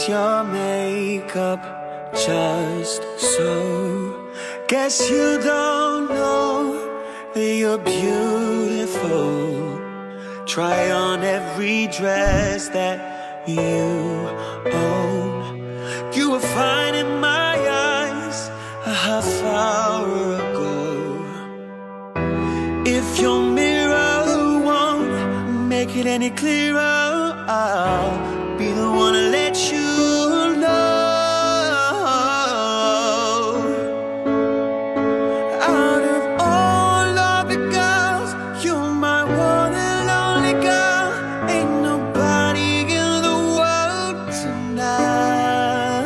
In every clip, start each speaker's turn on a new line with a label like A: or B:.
A: fix your makeup just so. Guess you don't know that you're beautiful. Try on every dress that you own. You were fine in my eyes a half hour ago. If your mirror won't make it any clearer, I'll be the one to let you know. Out of all of the girls, you're my one and only girl. Ain't nobody in the world tonight.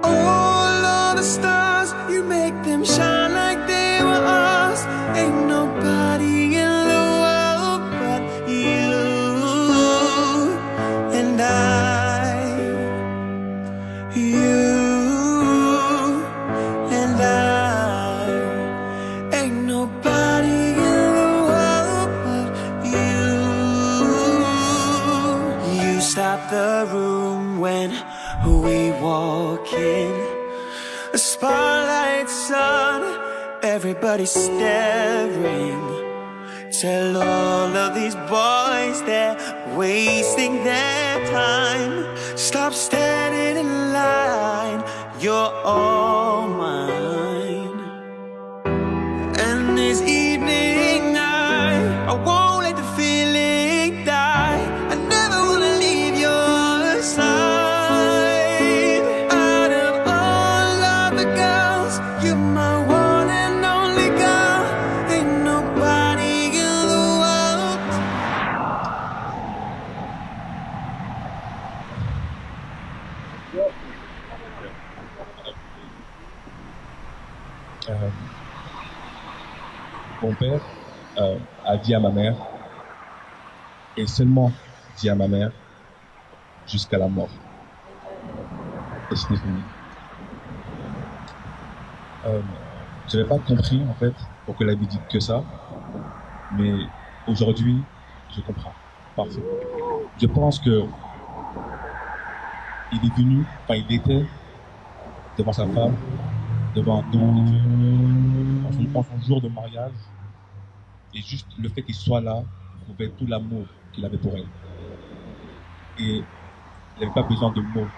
A: All of the stars, you make them shine like they were ours. Ain't nobody in the world but you and I. You and I. Ain't nobody in the world but you. You stop the room when we walk in. The spotlight sun, everybody's staring. Tell all of these boys they're wasting their time. Stop standing in line, you're all mine. And this evening I won't let the feeling die. I never wanna leave your side. Out of all of the girls, you're my one and only girl. Ain't nobody in the world.
B: Mon père a dit à ma mère, et seulement dit à ma mère, jusqu'à la mort. Et c'était fini. Je n'avais pas compris, en fait, pourquoi il avait dit que ça, mais aujourd'hui, je comprends. Parce que je pense que il est venu, enfin il était devant sa femme, devant son jour de mariage, et juste le fait qu'il soit là prouvait tout l'amour qu'il avait pour elle. Et il n'avait pas besoin de mots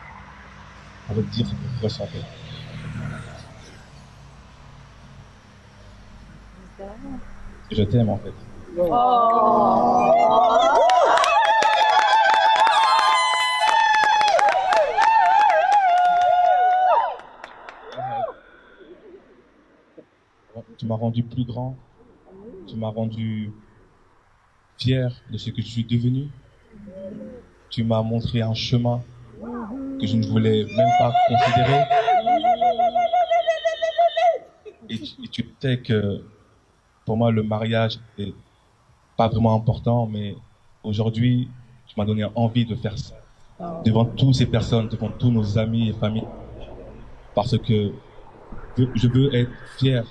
B: pour dire ce qu'il ressentait. Je t'aime en fait. Tu m'as rendu plus grand, tu m'as rendu fier de ce que je suis devenu. Tu m'as montré un chemin que je ne voulais même pas considérer. Et tu sais que pour moi le mariage est pas vraiment important, mais aujourd'hui tu m'as donné envie de faire ça devant toutes ces personnes, devant tous nos amis et familles, parce que je veux être fier,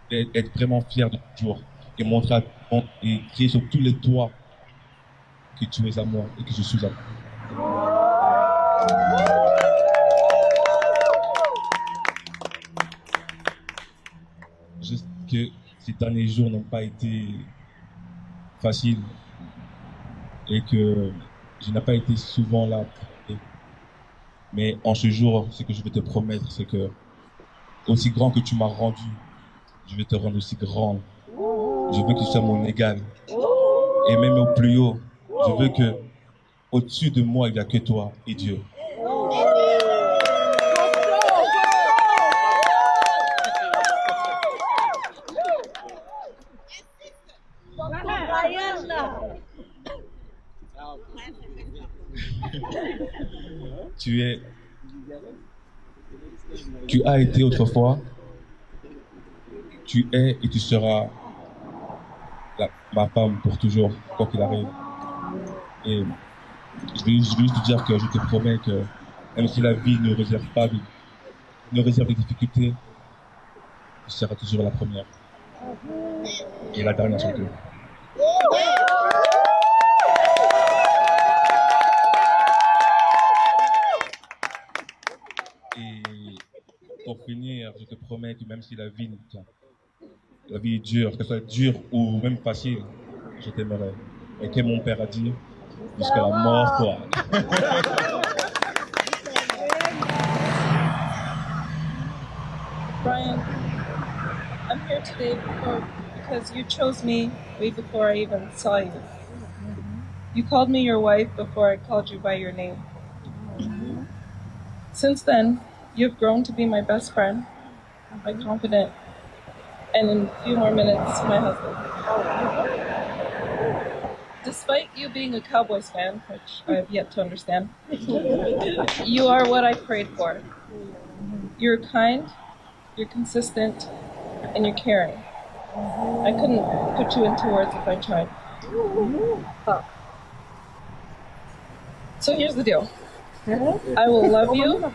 B: être vraiment fier de toujours et montrer à tout le monde et crier sur tous les toits que tu es à moi et que je suis à toi. Juste que ces derniers jours n'ont pas été faciles et que je n'ai pas été souvent là. Mais en ce jour, ce que je veux te promettre, c'est que aussi grand que tu m'as rendu, je vais te rendre aussi grand. Je veux que tu sois mon égal. Et même au plus haut, je veux que au-dessus de moi, il n'y a que toi et Dieu. Tu as été autrefois, tu es et tu seras ma femme pour toujours, quoi qu'il arrive. Et je veux juste te dire que je te promets que même si la vie ne réserve pas, ne réserve des difficultés, tu seras toujours la première et la dernière surtout. finir, je te promets que même si la vie est dure, qu'elle soit dure ou même facile, je t'aimerai. Et que mon père a dit, jusqu'à la mort, quoi.
C: Brian, I'm here today because you chose me way before I even saw you. You called me your wife before I called you by your name. Since then, you've grown to be my best friend, my confidant, and in a few more minutes, my husband. Despite you being a Cowboys fan, which I have yet to understand, you are what I prayed for. You're kind, you're consistent, and you're caring. I couldn't put you into words if I tried. So here's the deal. I will love you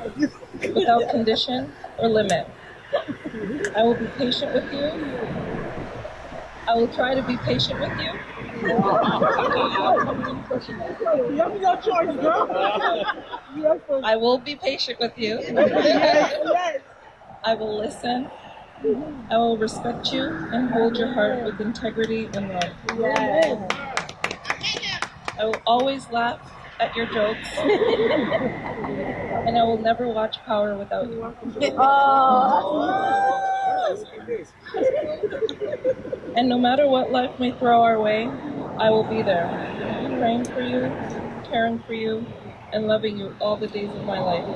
C: without condition or limit. I will be patient with you. I will try to be patient with you. I will be patient with you. I will listen. I will respect you and hold your heart with integrity and love. I will always laugh at your jokes. And I will never watch Power without you. And no matter what life may throw our way, I will be there, praying for you, caring for you, and loving you all the days of my life.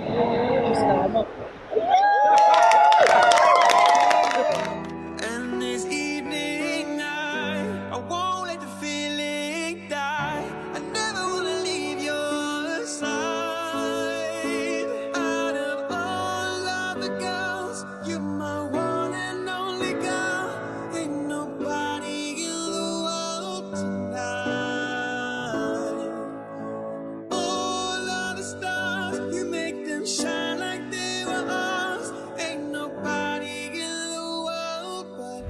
A: And this evening I won't let the feeling die. I never wanna leave your side. Out of all of the girls, you're my one and only girl. Ain't nobody in the world tonight. All of the stars, you make them shine like they were ours. Ain't nobody in the world but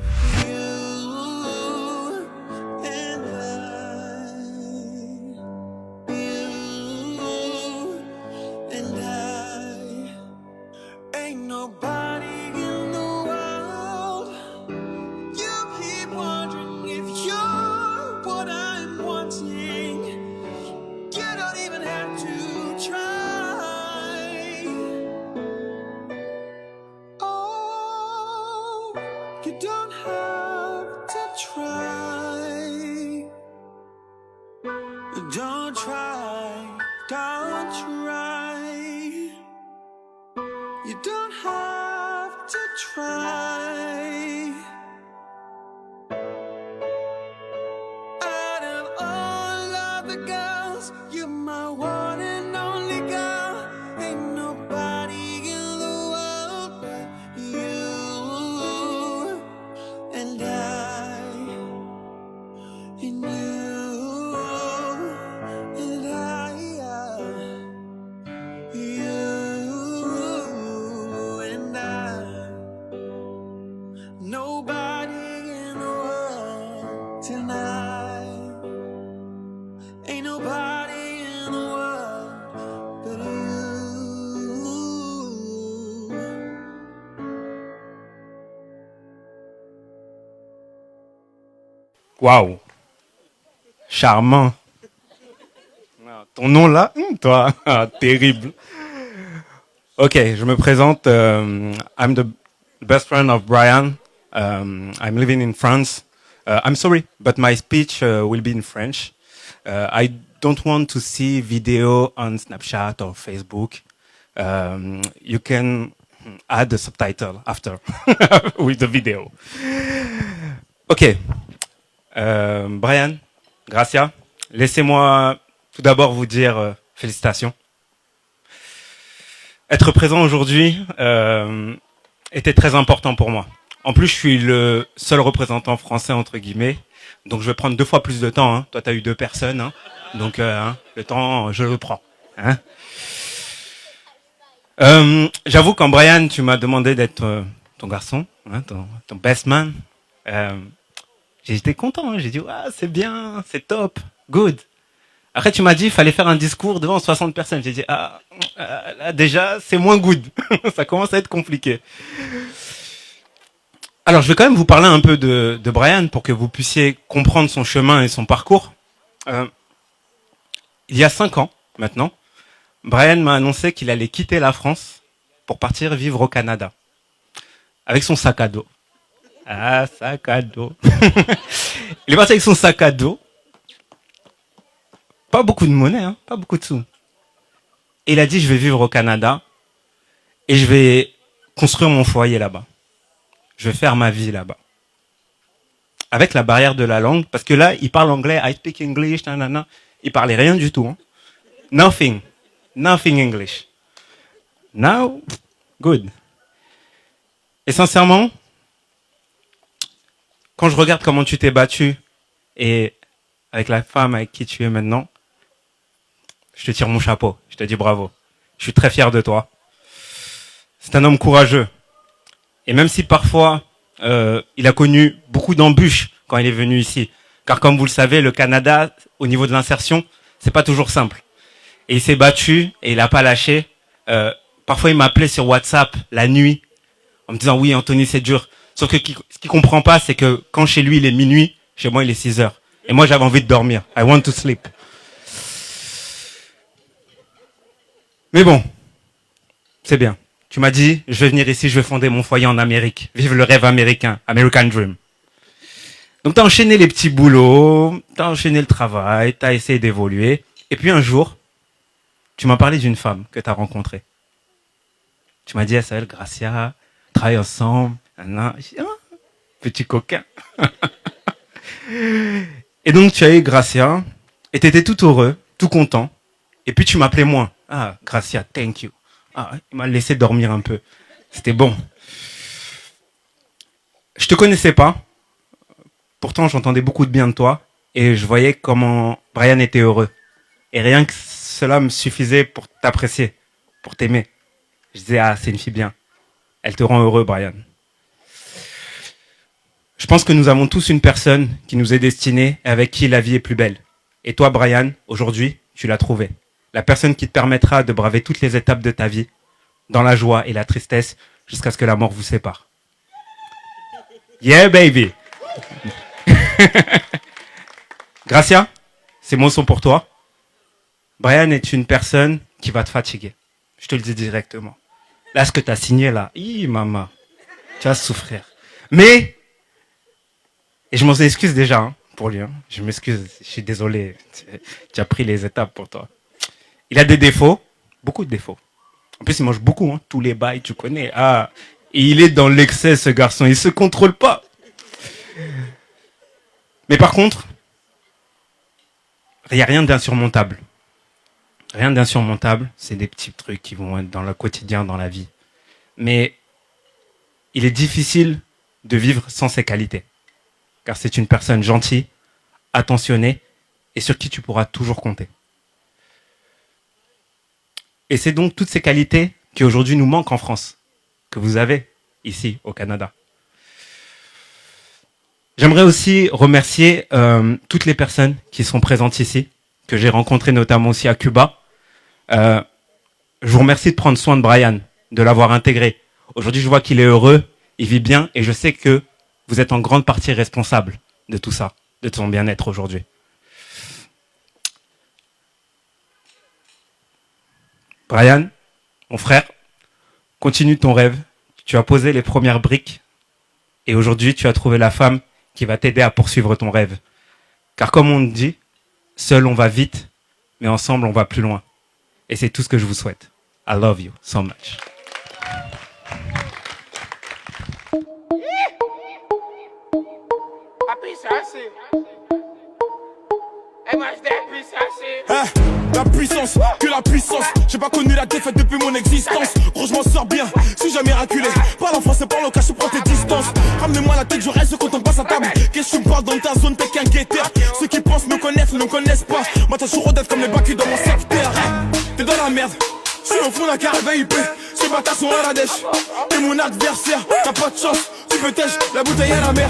A: you and I. You and I. Ain't nobody in the world. You keep wondering if you're what I'm wanting. You don't even have to try. Oh, you don't have to try. Don't try, don't try. You don't have to try. Out of all of the girls, you're my one and only girl. Ain't nobody in the world but you and I. And you and I. You and I. Nobody in the world tonight. Ain't nobody in the world but you.
D: Waouh, charmant. Ton nom là, toi, terrible. Ok, je me présente. I'm the best friend of Brian. I'm living in France. I'm sorry, but my speech will be in French. I don't want to see video on Snapchat or Facebook. You can add the subtitle after with the video. Ok. Brian, Gracia, laissez-moi tout d'abord vous dire félicitations. Être présent aujourd'hui était très important pour moi. En plus, je suis le seul représentant français, entre guillemets, donc je vais prendre 2 fois plus de temps. Hein. Toi, tu as eu 2 personnes, hein. Donc le temps, je le prends. Hein. J'avoue, quand Brian, tu m'as demandé d'être ton garçon, hein, ton best man, j'étais content, hein. J'ai dit, ah, c'est bien, c'est top, good. Après, tu m'as dit, il fallait faire un discours devant 60 personnes. J'ai dit, là, déjà, c'est moins good. Ça commence à être compliqué. Alors, je vais quand même vous parler un peu de Brian pour que vous puissiez comprendre son chemin et son parcours. Il y a 5 ans, maintenant, Brian m'a annoncé qu'il allait quitter la France pour partir vivre au Canada. Avec son sac à dos. Ah, sac à dos. Il est parti avec son sac à dos. Pas beaucoup de monnaie, hein, pas beaucoup de sous. Et il a dit, je vais vivre au Canada et je vais construire mon foyer là-bas. Je vais faire ma vie là-bas. Avec la barrière de la langue, parce que là, il parle anglais, I speak English, nanana. Il parlait rien du tout. Hein. Nothing English. Now, good. Et sincèrement, quand je regarde comment tu t'es battu et avec la femme avec qui tu es maintenant, je te tire mon chapeau. Je te dis bravo. Je suis très fier de toi. C'est un homme courageux. Et même si parfois, il a connu beaucoup d'embûches quand il est venu ici. Car comme vous le savez, le Canada, au niveau de l'insertion, c'est pas toujours simple. Et il s'est battu et il a pas lâché. Parfois, il m'appelait sur WhatsApp la nuit en me disant, oui, Anthony, c'est dur. Sauf que ce qu'il comprend pas, c'est que quand chez lui, il est minuit, chez moi, il est 6 heures. Et moi, j'avais envie de dormir. I want to sleep. Mais bon, c'est bien. Tu m'as dit, je vais venir ici, je vais fonder mon foyer en Amérique. Vive le rêve américain, American Dream. Donc t'as enchaîné les petits boulots, t'as enchaîné le travail, t'as essayé d'évoluer. Et puis un jour, tu m'as parlé d'une femme que t'as rencontrée. Tu m'as dit, elle s'appelle Gracia, travaille ensemble. Petit coquin. Et donc tu as eu Gracia, et t'étais tout heureux, tout content. Et puis tu m'appelais moi. Ah, Gracia, thank you. Ah, il m'a laissé dormir un peu. C'était bon. Je te connaissais pas. Pourtant, j'entendais beaucoup de bien de toi. Et je voyais comment Brian était heureux. Et rien que cela me suffisait pour t'apprécier, pour t'aimer. Je disais, ah, c'est une fille bien. Elle te rend heureux, Brian. Je pense que nous avons tous une personne qui nous est destinée et avec qui la vie est plus belle. Et toi, Brian, aujourd'hui, tu l'as trouvée. La personne qui te permettra de braver toutes les étapes de ta vie, dans la joie et la tristesse, jusqu'à ce que la mort vous sépare. Yeah, baby! Gracia, ces mots sont pour toi. Brian est une personne qui va te fatiguer. Je te le dis directement. Là, ce que tu as signé, là, maman, tu vas souffrir. Mais, et je m'en excuse déjà hein, pour lui. Hein. Je m'excuse, je suis désolé. Tu as pris les étapes pour toi. Il a des défauts, beaucoup de défauts. En plus, il mange beaucoup, hein, tous les bails, tu connais. Ah, et il est dans l'excès, ce garçon. Il se contrôle pas. Mais par contre, il n'y a rien d'insurmontable. Rien d'insurmontable. C'est des petits trucs qui vont être dans le quotidien, dans la vie. Mais il est difficile de vivre sans ses qualités. Car c'est une personne gentille, attentionnée et sur qui tu pourras toujours compter. Et c'est donc toutes ces qualités qui aujourd'hui nous manquent en France, que vous avez ici au Canada. J'aimerais aussi remercier toutes les personnes qui sont présentes ici, que j'ai rencontrées notamment aussi à Cuba. Je vous remercie de prendre soin de Brian, de l'avoir intégré. Aujourd'hui, je vois qu'il est heureux, il vit bien et je sais que vous êtes en grande partie responsable de tout ça, de son bien-être aujourd'hui. Brian, mon frère, continue ton rêve. Tu as posé les premières briques et aujourd'hui, tu as trouvé la femme qui va t'aider à poursuivre ton rêve. Car comme on dit, seul on va vite, mais ensemble on va plus loin. Et c'est tout ce que je vous souhaite. I love you so much.
E: La puissance, que la puissance. J'ai pas connu la défaite depuis mon existence. Gros, je m'en sors bien, suis jamais raculé. Parle en français, parle au cas, je prends tes distances. Ramenez-moi la tête, je reste quand on passe à table. Qu'est-ce que tu me parles dans ta zone, t'es qu'un guetteur. Ceux qui pensent me connaissent, ne me connaissent pas. Moi, t'as toujours d'être comme les bacus dans mon secteur. T'es dans la merde, je suis au fond d'un carré VIP. Ces bâtards sont à la dèche. T'es mon adversaire, t'as pas de chance. Tu peux tèche, la bouteille à la mer.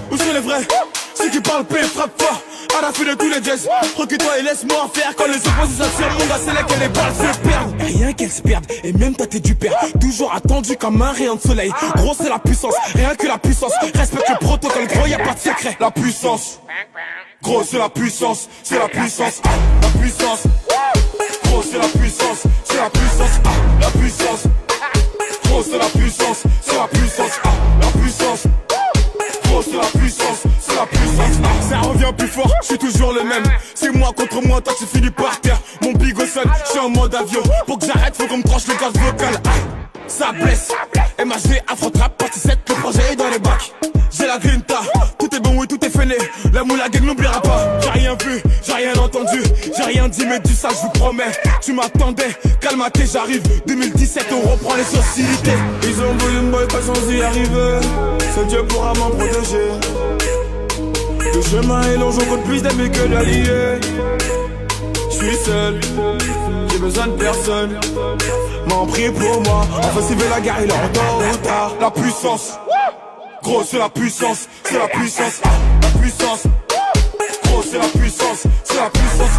E: Où sont les vrais? Ceux qui parlent paix, frappe fort. à la fin de tous les jazz. Recule-toi et laisse-moi en faire. Quand les opposés s'attirent, mon gars, c'est là que les balles se perdent. Rien qu'elles se perdent, et même toi t'es du père. Toujours attendu comme un rayon de soleil. Gros, c'est la puissance, rien que la puissance. Respecte le protocole, gros, y'a pas de secret. La puissance, gros, c'est la puissance, c'est la puissance, la puissance. Gros, c'est la puissance, c'est la puissance, la puissance. Gros, c'est la puissance, c'est la puissance, la puissance. Gros, c'est la puissance, c'est la puissance. Ça revient plus fort, je suis toujours le même. C'est moi contre moi, toi tu finis par terre. Mon bigot sonne, je suis en mode avion. Pour que j'arrête, faut qu'on me tranche le gaz vocal. Ça blesse, MHD, Afro-Trap, partie 7, le projet est dans les bacs. J'ai la grinta, tout est bon, oui, tout est fainé. La moula gang n'oubliera pas. J'ai rien vu, j'ai rien entendu, j'ai rien dit, mais du ça, je vous promets. Tu m'attendais, calme-toi, j'arrive. 2017, on reprend les hostilités. Ils ont voulu me boy, pas sans y arriver. Seul Dieu pourra m'en protéger. Le chemin est long, j'en compte plus d'amis que d'alliés. Je suis seul, j'ai besoin de personne. M'en prie pour moi, enfin s'il veut la guerre, il est en tôt ou tard. La puissance, gros c'est la puissance, c'est la puissance, la puissance. Gros c'est la puissance, c'est la puissance,